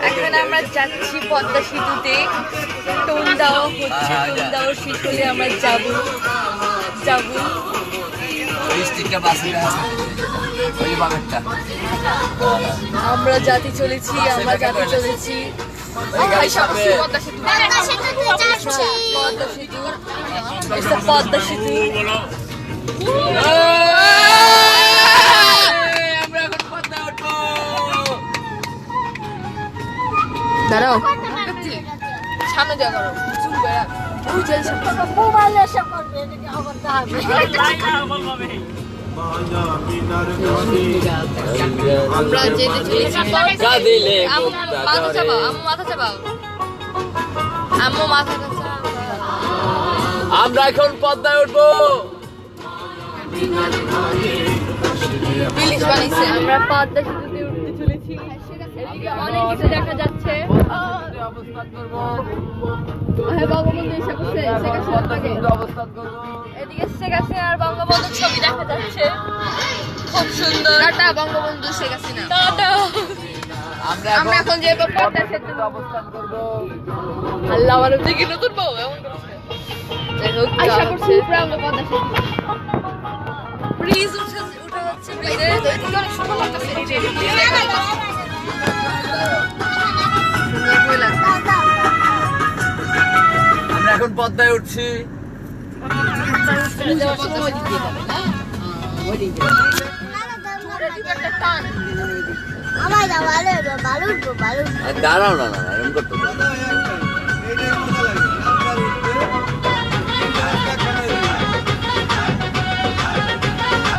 এখন আমরা যাচ্ছি পদ্মা সেতুতে, টোল দেওয়া হচ্ছে, টোল দেওয়া শেষ হলে আমরা যাবো। আমরা যাতে চলেছি পদ্মা সেতু। দাঁড়াও, সামনে যা করো, আমরা যেতে চলেছি। মাথা চাপাও, আম্মু মাথা চাপাও। আমরা এখন পদ্মায় উঠবো। ব্রিজ বানাইছে, আমরা পদ্মা সেতুতে উঠতে চলেছি। এদিকে অনেক কিছু দেখা যাচ্ছে। হ্যাঁ, বঙ্গবন্ধু এসে করছে, এদিকে শেখ হাসিনা আর বঙ্গবন্ধুর ছবি দেখা যাচ্ছে, খুব সুন্দর। Tata Bangabandhu, Sheikh Hasina tata. আমরা এখন যে পদ্মা সেতুতে অবস্থান করবো। আল্লাহ আমার দিকে নতুন বউ এমন করছে। যাই হোক, আশা করছি আমরা পদ্মা সেতু ব্রিজ উঠে যাচ্ছে। ব্রিজে এদিকে অনেক সুন্দর লাগতেছে। আমরা এখন পদ্মায় উঠছি। দাঁড়াও না, এরকম করতে